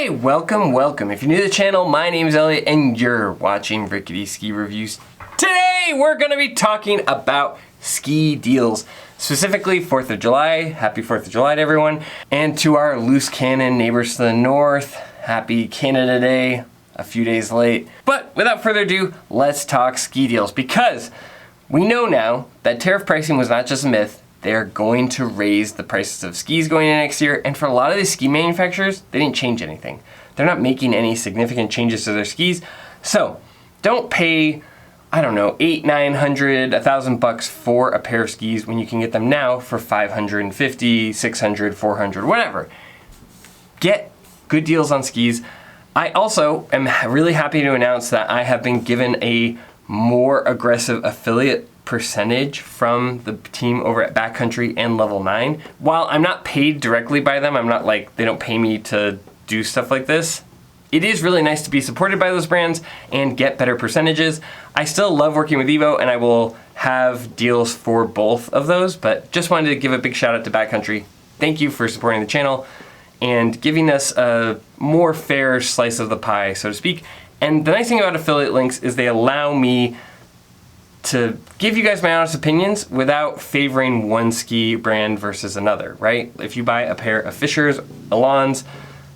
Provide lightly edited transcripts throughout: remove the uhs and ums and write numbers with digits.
Hey, welcome. If you're new to the channel, my name is Elliott and you're watching Rickety Ski Reviews. Today, we're gonna be talking about ski deals, specifically 4th of July. Happy 4th of July to everyone. And to our loose cannon neighbors to the north, happy Canada Day, a few days late. But without further ado, let's talk ski deals because we know now that tariff pricing was not just a myth. They're going to raise the prices of skis going into next year, and for a lot of these ski manufacturers, they didn't change anything. They're not making any significant changes to their skis, so don't pay, I don't know, $800, $900, $1,000 for a pair of skis when you can get them now for $550, $600, $400, whatever. Get good deals on skis. I also am really happy to announce that I have been given a more aggressive affiliate percentage from the team over at Backcountry and Level9. While I'm not paid directly by them, I'm not like, they don't pay me to do stuff like this. It is really nice to be supported by those brands and get better percentages. I still love working with Evo and I will have deals for both of those, but just wanted to give a big shout out to Backcountry. Thank you for supporting the channel and giving us a more fair slice of the pie, so to speak. And the nice thing about affiliate links is they allow me to give you guys my honest opinions without favoring one ski brand versus another, right? If you buy a pair of Fischers, Elans,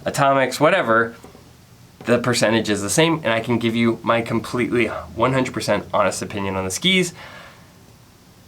Atomics, whatever, the percentage is the same and I can give you my completely 100% honest opinion on the skis.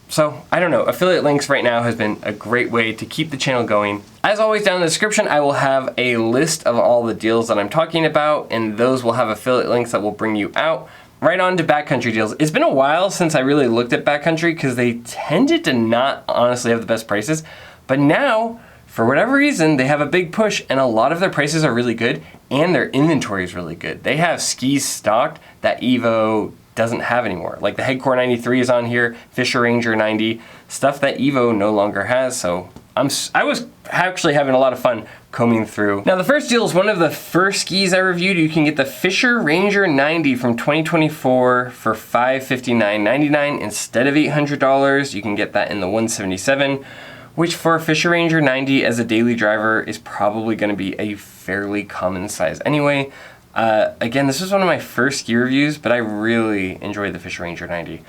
So, I don't know, affiliate links right now has been a great way to keep the channel going. As always, down in the description, I will have a list of all the deals that I'm talking about, and those will have affiliate links that will bring you out. Right on to Backcountry Deals. It's been a while since I really looked at Backcountry because they tended to not honestly have the best prices, but now, for whatever reason, they have a big push and a lot of their prices are really good and their inventory is really good. They have skis stocked that Evo doesn't have anymore. Like the Heckler 93 is on here, Fischer Ranger 90, stuff that Evo no longer has, so I was actually having a lot of fun combing through. Now the first deal is one of the first skis I reviewed. You can get the Fischer Ranger 90 from 2024 for $559.99 instead of $800. You can get that in the 177, which for a Fischer Ranger 90 as a daily driver is probably gonna be a fairly common size anyway. Again, this was one of my first ski reviews, but I really enjoyed the Fischer Ranger 90.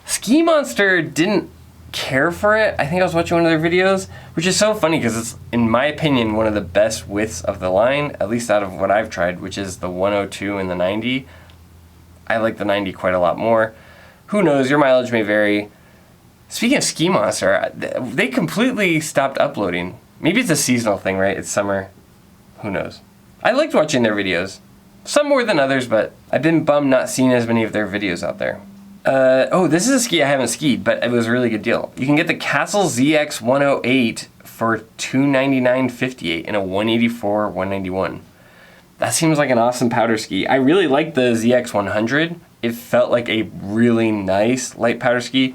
Ski Monster didn't care for it. I think I was watching one of their videos, which is so funny because it's, in my opinion, one of the best widths of the line, at least out of what I've tried, which is the 102 and the 90. I like the 90 quite a lot more. Who knows, your mileage may vary. Speaking of Ski Monster, they completely stopped uploading. Maybe it's a seasonal thing, right? It's summer. Who knows? I liked watching their videos. Some more than others, but I've been bummed not seeing as many of their videos out there. Oh, this is a ski I haven't skied, but it was a really good deal. You can get the Kastle ZX 108 for $299.58 in a 184, 191. That seems like an awesome powder ski. I really like the ZX 100. It felt like a really nice light powder ski.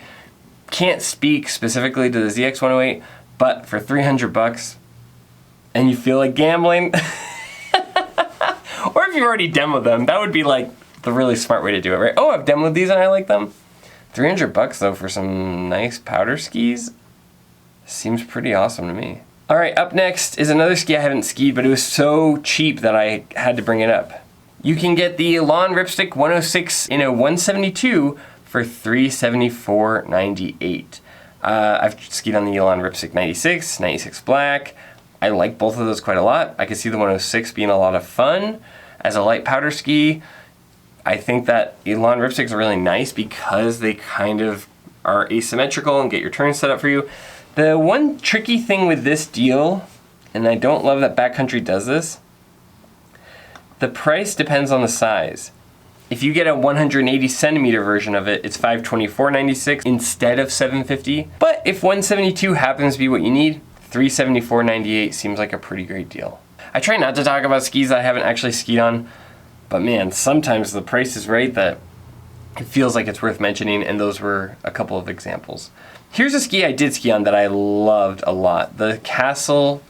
Can't speak specifically to the ZX 108, but for $300 and you feel like gambling, or if you've already demoed them, that would be like the really smart way to do it, right? Oh, I've demoed these and I like them. $300 though for some nice powder skis seems pretty awesome to me. All right, up next is another ski I haven't skied, but it was so cheap that I had to bring it up. You can get the Elan Ripstick 106 in a 172 for $374.98. I've skied on the Elan Ripstick 96, 96 Black. I like both of those quite a lot. I could see the 106 being a lot of fun as a light powder ski. I think that Elan Ripsticks are really nice because they kind of are asymmetrical and get your turns set up for you. The one tricky thing with this deal, and I don't love that Backcountry does this, the price depends on the size. If you get a 180 centimeter version of it, it's $524.96 instead of $750. But if 172 happens to be what you need, $374.98 seems like a pretty great deal. I try not to talk about skis that I haven't actually skied on, but man, sometimes the price is right that it feels like it's worth mentioning, and those were a couple of examples. Here's a ski I did ski on that I loved a lot. The Kastle,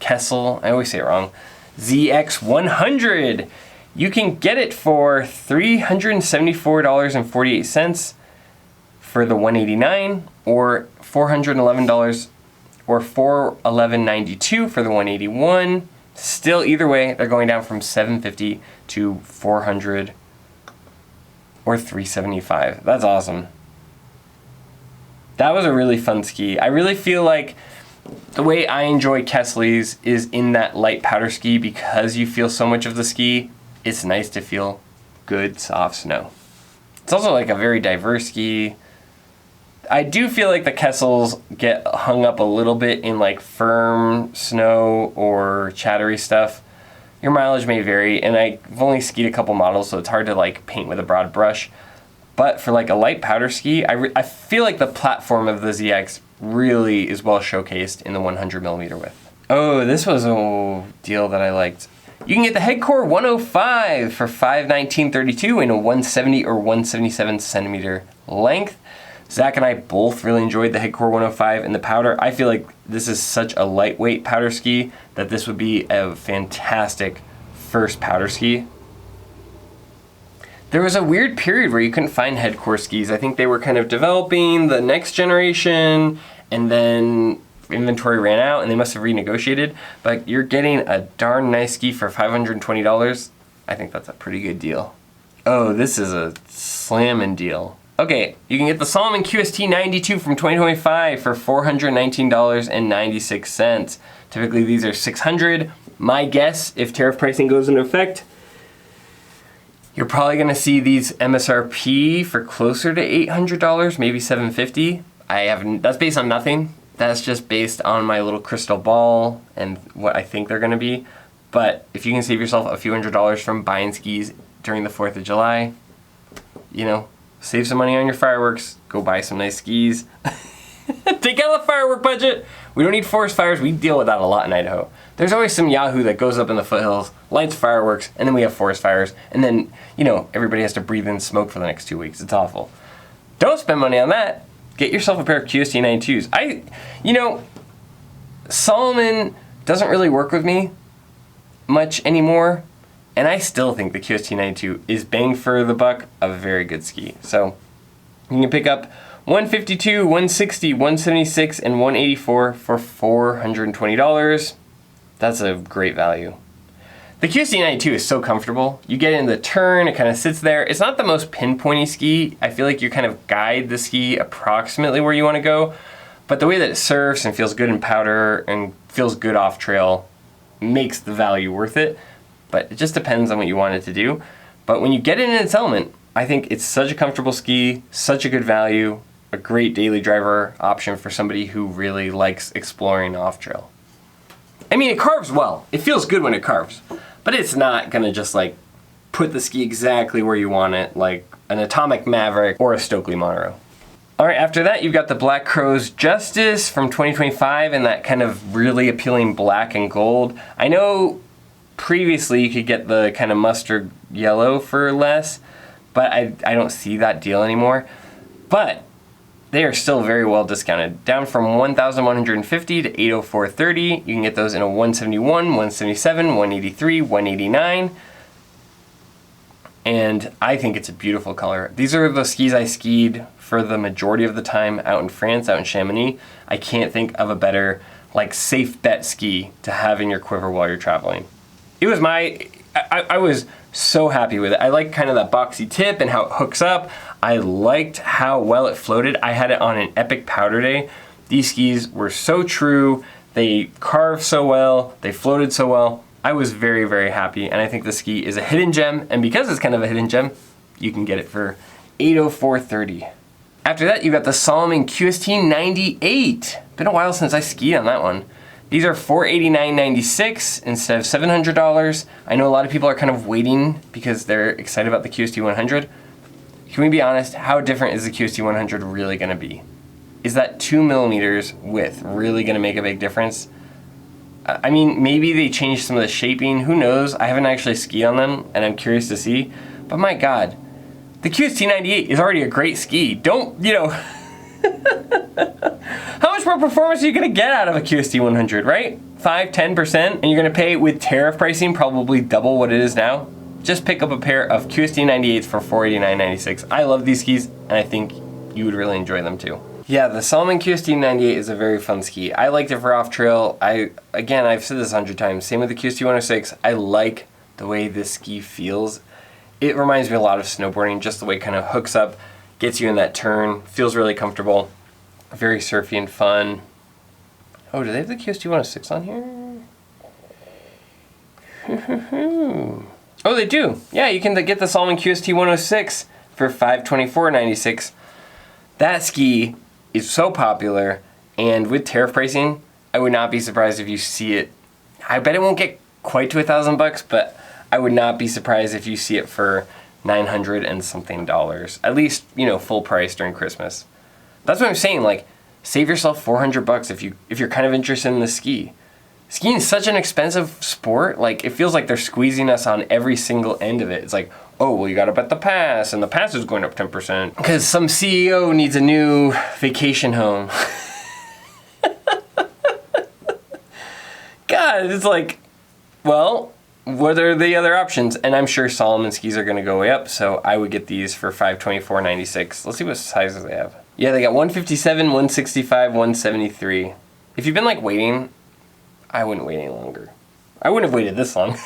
I always say it wrong, ZX 100. You can get it for $374.48 for the 189, or $411 or $411.92 for the 181. Still, either way, they're going down from $750 to $400 or $375. That's awesome. That was a really fun ski. I really feel like the way I enjoy Kastle's is in that light powder ski because you feel so much of the ski. It's nice to feel good, soft snow. It's also like a very diverse ski. I do feel like the Kastles get hung up a little bit in like firm snow or chattery stuff. Your mileage may vary, and I've only skied a couple models, so it's hard to like paint with a broad brush. But for like a light powder ski, I feel like the platform of the ZX really is well showcased in the 100mm width. Oh, this was a deal that I liked. You can get the Heckler 105 for $519.32 in a 170 or 177 centimeter length. Zach and I both really enjoyed the Heckler 105 in the powder. I feel like this is such a lightweight powder ski that this would be a fantastic first powder ski. There was a weird period where you couldn't find Heckler skis. I think they were kind of developing the next generation, and then inventory ran out and they must have renegotiated. But you're getting a darn nice ski for $520. I think that's a pretty good deal. Oh, this is a slammin' deal. Okay, you can get the Salomon QST 92 from 2025 for $419.96. Typically these are $600. My guess, if tariff pricing goes into effect, you're probably gonna see these MSRP for closer to $800, maybe $750. That's based on nothing. That's just based on my little crystal ball and what I think they're gonna be. But if you can save yourself a few $100s from buying skis during the 4th of July, you know, save some money on your fireworks, go buy some nice skis. Take out the firework budget. We don't need forest fires. We deal with that a lot in Idaho. There's always some yahoo that goes up in the foothills, lights fireworks, and then we have forest fires. And then, you know, everybody has to breathe in smoke for the next 2 weeks. It's awful. Don't spend money on that. Get yourself a pair of QST 92s. You know, Salomon doesn't really work with me much anymore. And I still think the QST 92 is bang for the buck, a very good ski. So you can pick up 152, 160, 176, and 184 for $420. That's a great value. The QST 92 is so comfortable. You get in the turn, it kind of sits there. It's not the most pinpointy ski. I feel like you kind of guide the ski approximately where you want to go. But the way that it surfs and feels good in powder and feels good off trail makes the value worth it. But it just depends on what you want it to do. But when you get it in its element, I think it's such a comfortable ski, such a good value, a great daily driver option for somebody who really likes exploring off trail. I mean, it carves well. It feels good when it carves, but it's not gonna just like put the ski exactly where you want it, like an Atomic Maverick or a Stokely Monroe. All right, after that, you've got the Black Crow's Justis from 2025 in that kind of really appealing black and gold. I know previously you could get the kind of mustard yellow for less, but I don't see that deal anymore. But they are still very well discounted, down from $1,150 to $804.30. You can get those in a 171, 177, 183, 189. And I think it's a beautiful color. These are the skis I skied for the majority of the time out in France, out in Chamonix. I can't think of a better, like, safe bet ski to have in your quiver while you're traveling. It was I was so happy with it. I like kind of that boxy tip and how it hooks up. I liked how well it floated. I had it on an epic powder day. These skis were so true. They carved so well. They floated so well. I was very, very happy, and I think the ski is a hidden gem, and because it's kind of a hidden gem, you can get it for $804.30. After that, you've got the Salomon QST 98. Been a while since I skied on that one. These are $489.96 instead of $700. I know a lot of people are kind of waiting because they're excited about the QST 100. Can we be honest, how different is the QST 100 really gonna be? Is that 2mm width really gonna make a big difference? I mean, maybe they changed some of the shaping, who knows? I haven't actually skied on them, and I'm curious to see. But my God, the QST 98 is already a great ski. Don't, you know, how much more performance are you gonna get out of a QST 100, right? 5–10%, and you're gonna pay with tariff pricing probably double what it is now? Just pick up a pair of QST 98s for $489.96. I love these skis, and I think you would really enjoy them too. Yeah, the Salomon QST 98 is a very fun ski. I liked it for off-trail. Again, I've said this 100 times. Same with the QST 106. I like the way this ski feels. It reminds me a lot of snowboarding, just the way it kind of hooks up, gets you in that turn, feels really comfortable, very surfy and fun. Oh, do they have the QST 106 on here? Oh, they do. Yeah, you can get the Salomon QST 106 for $524.96. That ski is so popular, and with tariff pricing, I would not be surprised if you see it. I bet it won't get quite to $1,000, but I would not be surprised if you see it for $900 and something dollars. At least, you know, full price during Christmas. That's what I'm saying, like, save yourself $400 if you're kind of interested in the ski. Skiing is such an expensive sport, like, it feels like they're squeezing us on every single end of it. It's like, oh, well, you gotta bet the pass, and the pass is going up 10%. Because some CEO needs a new vacation home. God, it's like, well, what are the other options? And I'm sure Salomon skis are gonna go way up, so I would get these for $524.96. Let's see what sizes they have. Yeah, they got 157, 165, 173. If you've been like waiting, I wouldn't wait any longer. I wouldn't have waited this long.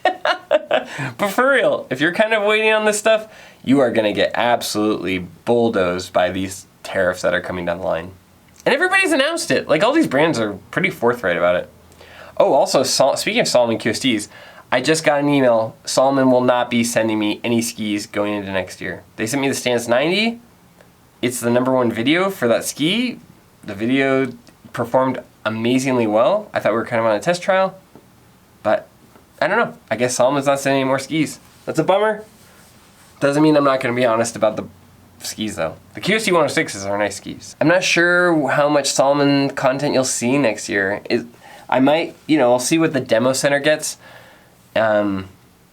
But for real, if you're kind of waiting on this stuff, you are gonna get absolutely bulldozed by these tariffs that are coming down the line. And everybody's announced it. Like, all these brands are pretty forthright about it. Oh, also, speaking of Salomon QSTs, I just got an email. Salomon will not be sending me any skis going into next year. They sent me the Stance 90. It's the #1 video for that ski. The video performed amazingly well. I thought we were kind of on a test trial, but I don't know. I guess Salomon's not sending any more skis. That's a bummer. Doesn't mean I'm not going to be honest about the skis though. The QST 106s are nice skis. I'm not sure how much Salomon content you'll see next year. I might, you know, I'll see what the demo center gets. Yeah,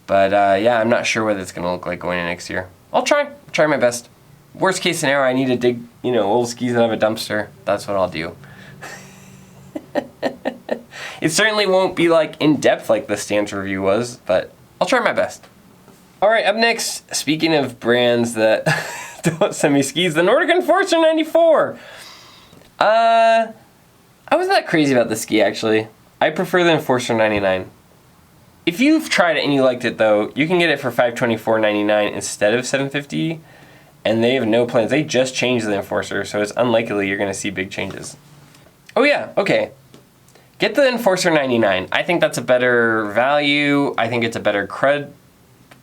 I'm not sure what it's going to look like going in next year. I'll try my best. Worst case scenario, I need to dig, you know, old skis out of a dumpster. That's what I'll do. It certainly won't be like in depth like the Stance review was, but I'll try my best. All right, up next, speaking of brands that don't send me skis, the Nordica Enforcer 94. I wasn't that crazy about the ski actually. I prefer the Enforcer 99. If you've tried it and you liked it though, you can get it for $524.99 instead of $750. And they have no plans. They just changed the Enforcer, so it's unlikely you're gonna see big changes. Oh yeah, okay. Get the Enforcer 99. I think that's a better value. I think it's a better crud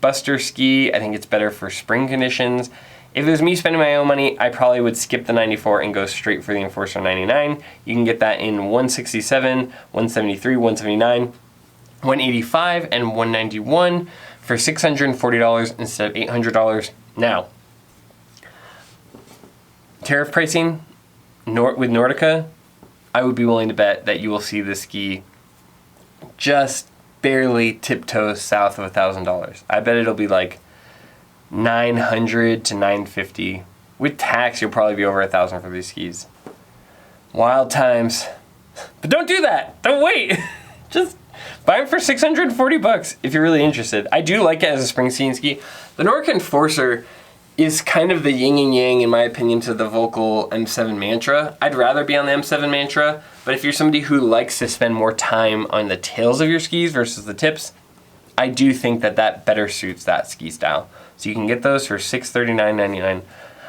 buster ski. I think it's better for spring conditions. If it was me spending my own money, I probably would skip the 94 and go straight for the Enforcer 99. You can get that in 167, 173, 179, 185, and 191 for $640 instead of $800. Now, tariff pricing with Nordica, I would be willing to bet that you will see this ski just barely tiptoe south of $1,000. I bet it'll be like $900 to $950. With tax, you'll probably be over $1,000 for these skis. Wild times. But don't do that. Don't wait. Just buy them for $640 if you're really interested. I do like it as a spring skiing ski. The Nordica Enforcer is kind of the yin and yang, in my opinion, to the Volkl M7 Mantra. I'd rather be on the M7 Mantra, but if you're somebody who likes to spend more time on the tails of your skis versus the tips, I do think that that better suits that ski style. So you can get those for $639.99.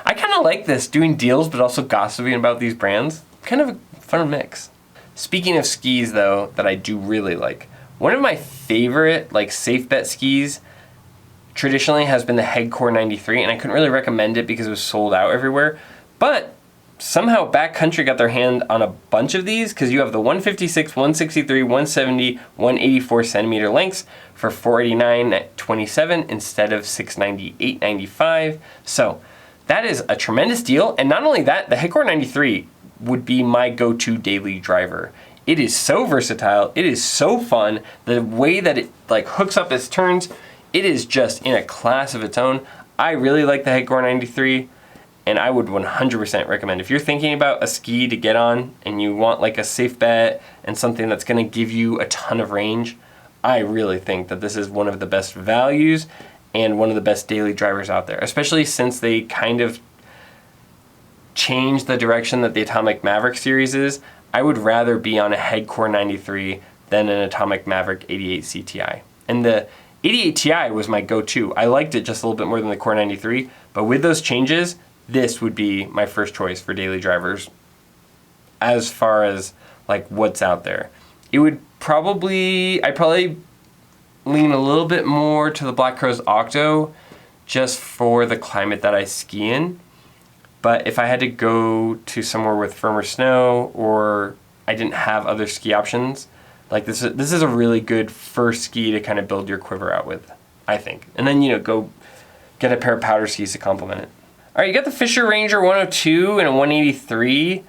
I kind of like this, doing deals but also gossiping about these brands. Kind of a fun mix. Speaking of skis though, that I do really like, one of my favorite like safe bet skis traditionally has been the Heckler 93, and I couldn't really recommend it because it was sold out everywhere. But somehow Backcountry got their hand on a bunch of these, because you have the 156, 163, 170, 184 centimeter lengths for $489.27 instead of $698.95. So that is a tremendous deal. And not only that, the Heckler 93 would be my go-to daily driver. It is so versatile. It is so fun. The way that it like hooks up its turns, it is just in a class of its own. I really like the Heckler 93, and I would 100% recommend. If you're thinking about a ski to get on and you want like a safe bet and something that's gonna give you a ton of range, I really think that this is one of the best values and one of the best daily drivers out there, especially since they kind of change the direction that the Atomic Maverick series is, I would rather be on a head core 93 than an Atomic Maverick 88 CTI. And the 88 Ti was my go-to. I liked it just a little bit more than the core 93, but with those changes, this would be my first choice for daily drivers as far as like what's out there. It would I'd probably lean a little bit more to the Black Crow's Octo just for the climate that I ski in. But if I had to go to somewhere with firmer snow or I didn't have other ski options, like this is a really good first ski to kind of build your quiver out with, I think. And then, you know, go get a pair of powder skis to complement it. All right, you got the Fischer Ranger 102 and a 183.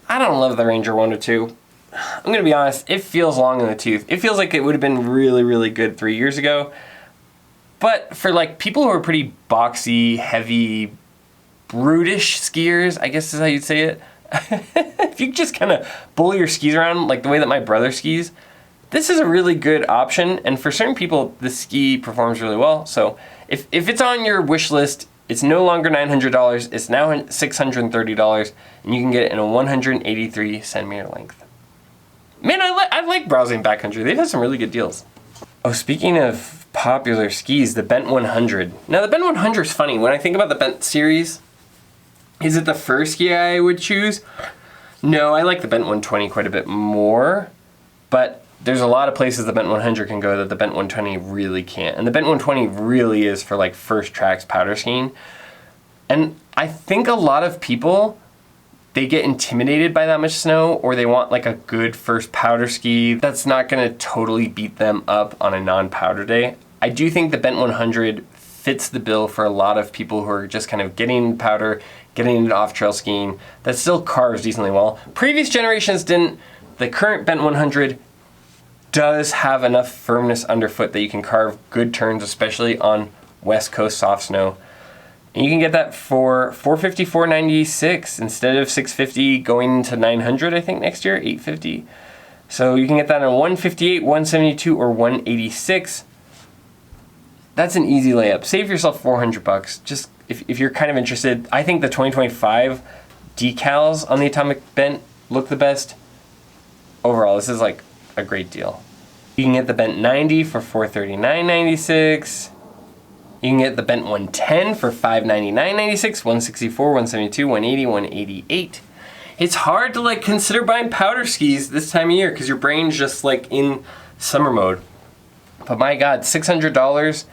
I don't love the Ranger 102. I'm gonna be honest, it feels long in the tooth. It feels like it would have been really, really good 3 years ago. But for like people who are pretty boxy, heavy, brutish skiers, I guess is how you'd say it. If you just kind of pull your skis around like the way that my brother skis, this is a really good option. And for certain people, the ski performs really well. So if it's on your wish list, it's no longer $900, it's now $630, and you can get it in a 183 centimeter length. Man, I like browsing Backcountry. They've had some really good deals. Oh, speaking of popular skis, the Bent 100. Now the Bent 100 is funny. When I think about the Bent series, is it the first ski I would choose? No, I like the Bent 120 quite a bit more, but there's a lot of places the Bent 100 can go that the Bent 120 really can't. And the Bent 120 really is for like first tracks powder skiing. And I think a lot of people, they get intimidated by that much snow, or they want like a good first powder ski that's not gonna totally beat them up on a non-powder day. I do think the Bent 100 fits the bill for a lot of people who are just kind of getting powder, getting into off-trail skiing, that still carves decently well. Previous generations didn't. The current Bent 100 does have enough firmness underfoot that you can carve good turns, especially on West Coast soft snow. And you can get that for $450, $496 instead of $650 going to $900, I think next year, $850. So you can get that on 158, 172, or 186. That's an easy layup. Save yourself $400. Just if you're kind of interested. I think the 2025 decals on the Atomic Bent look the best. Overall, this is like a great deal. You can get the Bent 90 for $439.96. You can get the Bent 110 for $599.96, 164, 172, 180, 188. It's hard to like consider buying powder skis this time of year because your brain's just like in summer mode. But my God, $600.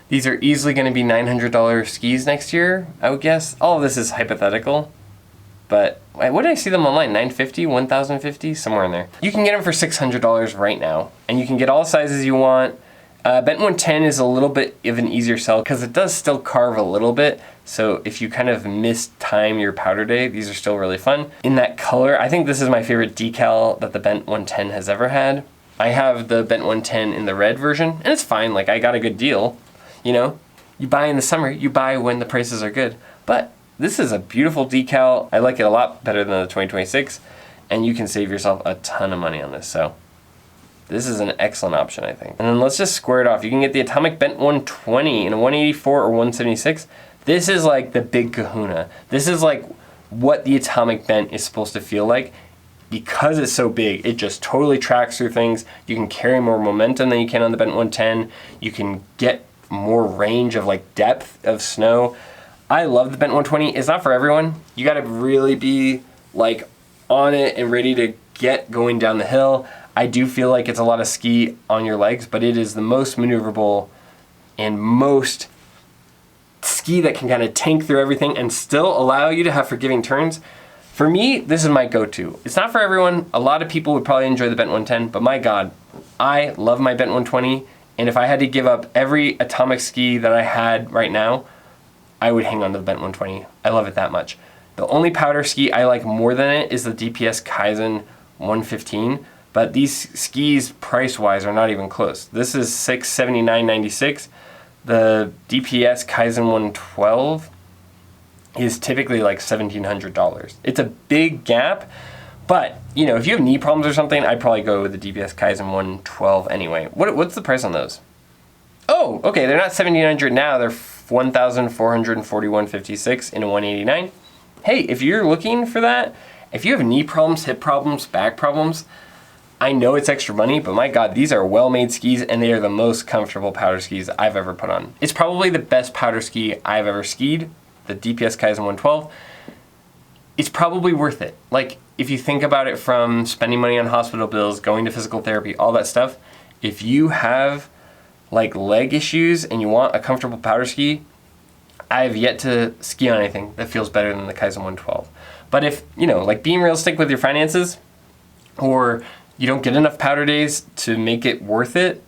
These are easily going to be $900 skis next year, I would guess. All of this is hypothetical. But what did I see them online? $950, $1,050, somewhere in there. You can get them for $600 right now, and you can get all sizes you want. Bent 110 is a little bit of an easier sell because it does still carve a little bit. So if you kind of mistime your powder day, these are still really fun. In that color, I think this is my favorite decal that the Bent 110 has ever had. I have the Bent 110 in the red version, and it's fine. Like, I got a good deal. You know, you buy in the summer, you buy when the prices are good. But this is a beautiful decal. I like it a lot better than the 2026, and you can save yourself a ton of money on this. So this is an excellent option, I think. And then let's just square it off. You can get the Atomic Bent 120 in a 184 or 176. This is like the big kahuna. This is like what the Atomic Bent is supposed to feel like. Because it's so big, it just totally tracks through things. You can carry more momentum than you can on the Bent 110. You can get more range of like depth of snow. I love the Bent 120. It's not for everyone. You gotta really be like on it and ready to get going down the hill. I do feel like it's a lot of ski on your legs, but it is the most maneuverable and most ski that can kind of tank through everything and still allow you to have forgiving turns. For me, this is my go-to. It's not for everyone. A lot of people would probably enjoy the Bent 110, but my God, I love my Bent 120. And if I had to give up every Atomic ski that I had right now, I would hang on to the Bent 120. I love it that much. The only powder ski I like more than it is the DPS Kaizen 115, but these skis price-wise are not even close. This is $679.96. The DPS Kaizen 112 is typically like $1,700. It's a big gap, but you know, if you have knee problems or something, I'd probably go with the DPS Kaizen 112 anyway. What's the price on those? Oh, okay, they're not $1,700 now. They're $1,441.56 in a 189. hey, if you're looking for that, if you have knee problems, hip problems, back problems, I know it's extra money, but my God, these are well-made skis and they are the most comfortable powder skis I've ever put on. It's probably the best powder ski I've ever skied, the DPS Kaizen 112. It's probably worth it. Like, if you think about it from spending money on hospital bills, going to physical therapy, all that stuff, if you have like leg issues and you want a comfortable powder ski, I have yet to ski on anything that feels better than the Kaizen 112. But if, you know, like being realistic with your finances, or you don't get enough powder days to make it worth it,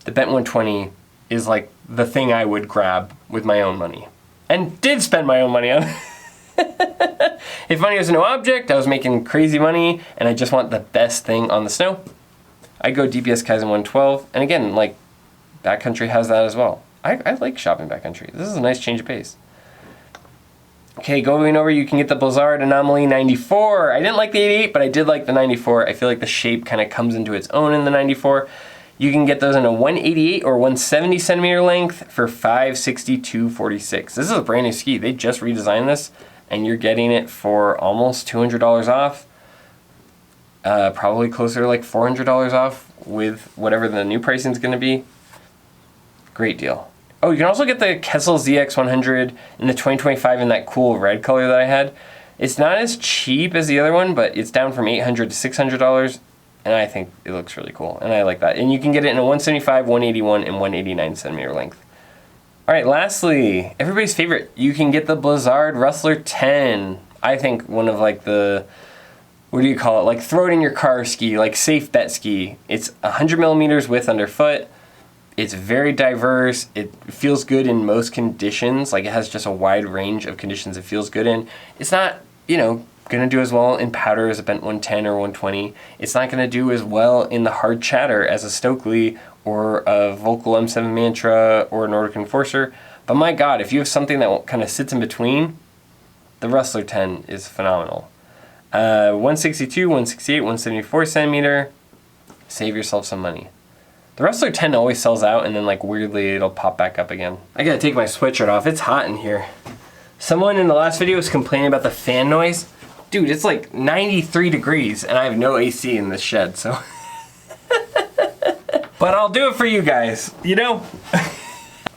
the Bent 120 is like the thing I would grab with my own money. And did spend my own money on. If money was no object, I was making crazy money, and I just want the best thing on the snow, I go DPS Kaizen 112. And again, like, Backcountry has that as well. I like shopping Backcountry. This is a nice change of pace. Okay, going over, you can get the Blizzard Anomaly 94. I didn't like the 88, but I did like the 94. I feel like the shape kind of comes into its own in the 94. You can get those in a 188 or 170 centimeter length for $562.46. This is a brand new ski. They just redesigned this, and you're getting it for almost $200 off. Probably closer to like $400 off with whatever the new pricing is going to be. Great deal. Oh, you can also get the Kastle ZX 100 in the 2025 in that cool red color that I had. It's not as cheap as the other one, but it's down from $800 to $600, and I think it looks really cool, and I like that. And you can get it in a 175, 181, and 189 centimeter length. All right, lastly, everybody's favorite, you can get the Blizzard Rustler 10. I think one of like the, what do you call it? Like throw it in your car ski, like safe bet ski. It's 100 millimeters width underfoot. It's very diverse. It feels good in most conditions. Like, it has just a wide range of conditions it feels good in. It's not, you know, gonna do as well in powder as a Bent 110 or 120. It's not gonna do as well in the hard chatter as a Stokely or a Volkl M7 Mantra or a Nordica Enforcer. But my God, if you have something that kind of sits in between, the Rustler 10 is phenomenal. 162, 168, 174 centimeter. Save yourself some money. The Rustler 10 always sells out, and then like weirdly it'll pop back up again. I gotta take my sweatshirt off. It's hot in here. Someone in the last video was complaining about the fan noise. Dude, it's like 93 degrees and I have no AC in this shed, so. But I'll do it for you guys, you know?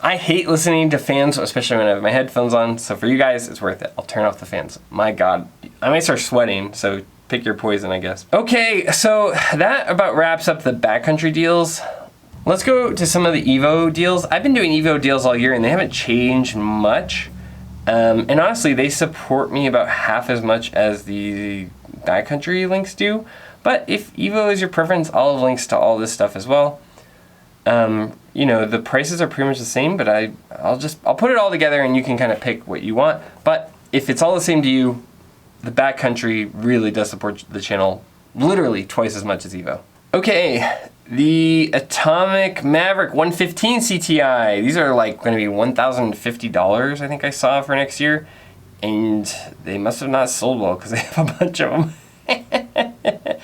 I hate listening to fans, especially when I have my headphones on, so for you guys, it's worth it. I'll turn off the fans. My God, I might start sweating, so pick your poison, I guess. Okay, so that about wraps up the Backcountry deals. Let's go to some of the Evo deals. I've been doing Evo deals all year and they haven't changed much. And honestly, they support me about half as much as the Backcountry links do. But if Evo is your preference, I'll have links to all this stuff as well. You know, the prices are pretty much the same, but I'll put it all together and you can kind of pick what you want. But if it's all the same to you, the Backcountry really does support the channel literally twice as much as Evo. Okay, the Atomic Maverick 115 CTI. These are like going to be $1,050, I think I saw, for next year. And they must have not sold well because they have a bunch of them.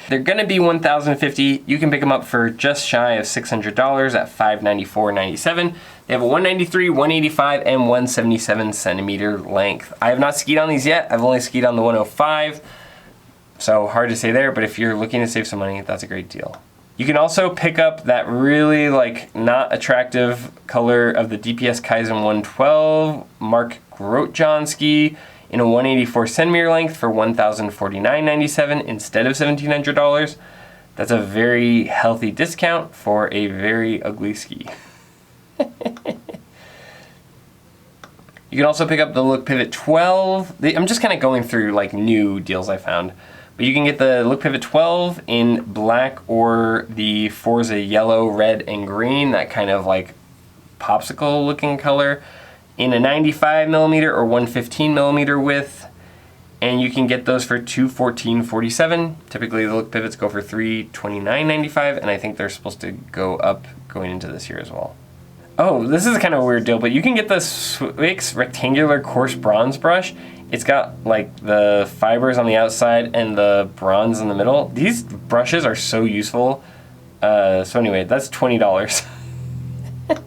They're going to be $1,050. You can pick them up for just shy of $600 at $594.97. They have a 193, 185, and 177 centimeter length. I have not skied on these yet. I've only skied on the 105. So hard to say there, but if you're looking to save some money, that's a great deal. You can also pick up that really like not attractive color of the DPS Kaizen 112 Mark gROTJAHN ski in a 184 centimeter length for $1,049.97 instead of $1,700. That's a very healthy discount for a very ugly ski. You can also pick up the Look Pivot 12. I'm just kind of going through like new deals I found. But you can get the Look Pivot 12 in black or the Forza yellow, red, and green, that kind of like popsicle looking color, in a 95 millimeter or 115 millimeter width. And you can get those for $214.47. Typically the Look Pivots go for $329.95, and I think they're supposed to go up going into this year as well. Oh, this is kind of a weird deal, but you can get the Swix rectangular coarse bronze brush. It's got like the fibers on the outside and the bronze in the middle. These brushes are so useful. So anyway, that's $20. All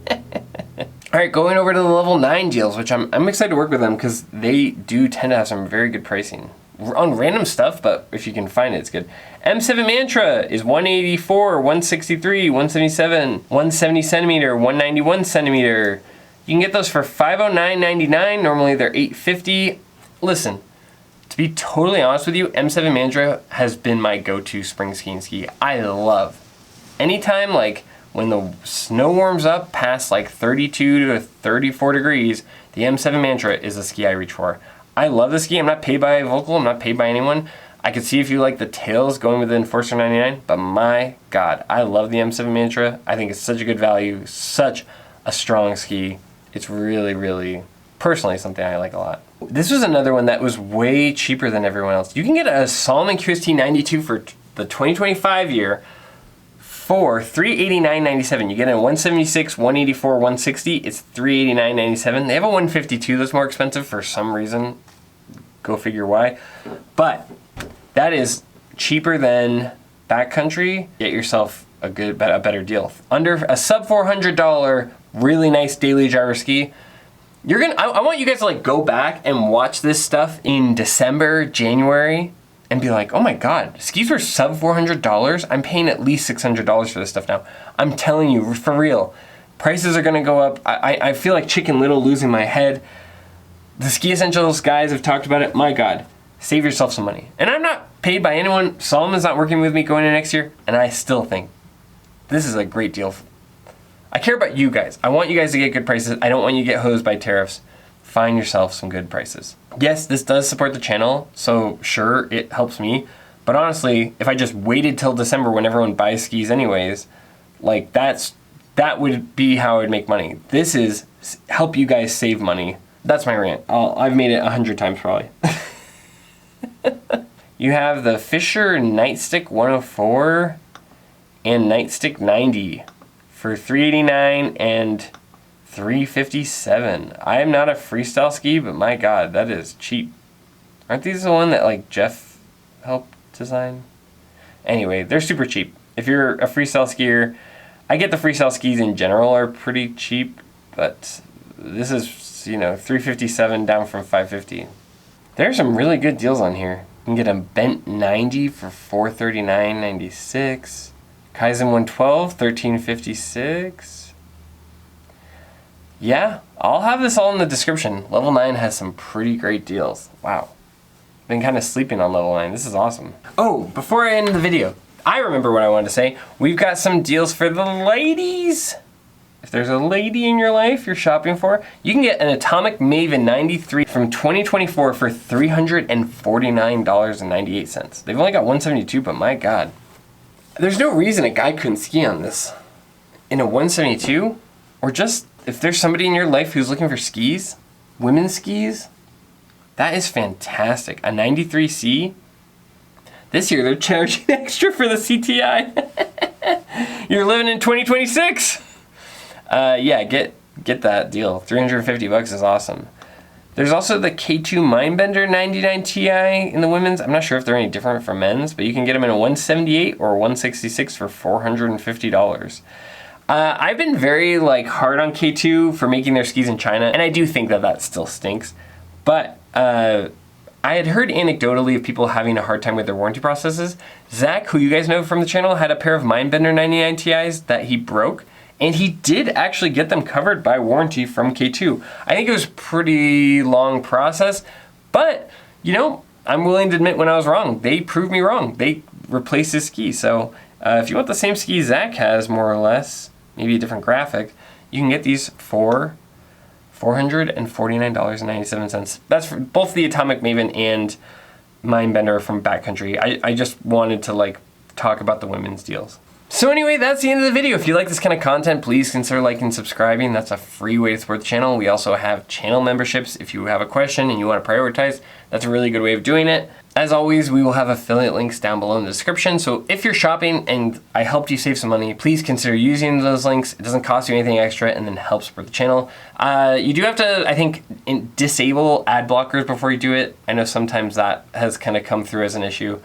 right, right, going over to the Level 9 Deals, which I'm excited to work with them because they do tend to have some very good pricing on random stuff, but if you can find it, it's good. M7 Mantra is 184, 163, 177, 170 centimeter, 191 centimeter. You can get those for $509.99. Normally they're $850. Listen, to be totally honest with you, M7 Mantra has been my go-to spring skiing ski. I love. Anytime like when the snow warms up past like 32 to 34 degrees, the M7 Mantra is the ski I reach for. I love the ski. I'm not paid by Volkl. I'm not paid by anyone. I could see if you like the tails going with the Enforcer 99, but my God, I love the M7 Mantra. I think it's such a good value, such a strong ski. It's really, really, personally, something I like a lot. This was another one that was way cheaper than everyone else. You can get a Salomon QST 92 for the 2025 year for $389.97. You get a 176, 184, 160. It's $389.97. They have a 152 that's more expensive for some reason. Go figure why. But that is cheaper than Backcountry. Get yourself a better deal. Under a sub $400, really nice daily driver ski. I want you guys to like go back and watch this stuff in December, January, and be like, oh my God, skis were sub $400. I'm paying at least $600 for this stuff now. I'm telling you, for real, prices are gonna go up. I feel like Chicken Little losing my head. The Ski Essentials guys have talked about it. My God, save yourself some money. And I'm not paid by anyone. Salomon's not working with me going into next year, and I still think this is a great deal. I care about you guys. I want you guys to get good prices. I don't want you to get hosed by tariffs. Find yourself some good prices. Yes, this does support the channel, so sure, it helps me. But honestly, if I just waited till December when everyone buys skis anyways, like that would be how I would make money. This is help you guys save money. That's my rant. I've made it 100 times probably. You have the Fischer Nightstick 104 and Nightstick 90 for $389 and $357. I am not a freestyle ski, but my God, that is cheap. Aren't these the one that like Jeff helped design? Anyway, they're super cheap. If you're a freestyle skier, I get the freestyle skis in general are pretty cheap, but this is, you know, $357 down from $550. There are some really good deals on here. You can get a bent 90 for $439.96. Kaizen 112, $1356. Yeah, I'll have this all in the description. Level 9 has some pretty great deals. Wow. Been kind of sleeping on Level 9. This is awesome. Oh, before I end the video, I remember what I wanted to say. We've got some deals for the ladies. If there's a lady in your life you're shopping for, you can get an Atomic Maven 93 from 2024 for $349.98. They've only got 172, but my God. There's no reason a guy couldn't ski on this. In a 172, or just if there's somebody in your life who's looking for skis, women's skis, that is fantastic. A 93C. This year they're charging extra for the CTI. You're living in 2026. Yeah, get that deal. 350 bucks is awesome. There's also the K2 Mindbender 99 Ti in the women's. I'm not sure if they're any different from men's, but you can get them in a 178 or 166 for $450. I've been very hard on K2 for making their skis in China, and I do think that still stinks. But I had heard anecdotally of people having a hard time with their warranty processes. Zach, who you guys know from the channel, had a pair of Mindbender 99 Ti's that he broke, and he did actually get them covered by warranty from K2. I think it was a pretty long process, but you know, I'm willing to admit when I was wrong. They proved me wrong. They replaced his ski. So if you want the same ski Zach has, more or less, maybe a different graphic, you can get these for $449.97. That's for both the Atomic Maven and Mindbender from Backcountry. I just wanted to talk about the women's deals. So anyway, that's the end of the video. If you like this kind of content, please consider liking and subscribing. That's a free way to support the channel. We also have channel memberships. If you have a question and you want to prioritize, that's a really good way of doing it. As always, we will have affiliate links down below in the description. So if you're shopping and I helped you save some money, please consider using those links. It doesn't cost you anything extra and then helps support the channel. You do have to, I think, disable ad blockers before you do it. I know sometimes that has kind of come through as an issue.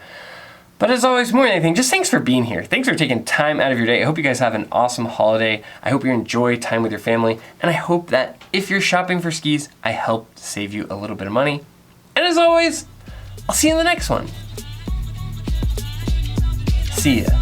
But as always, more than anything, just thanks for being here. Thanks for taking time out of your day. I hope you guys have an awesome holiday. I hope you enjoy time with your family. And I hope that if you're shopping for skis, I helped save you a little bit of money. And as always, I'll see you in the next one. See ya.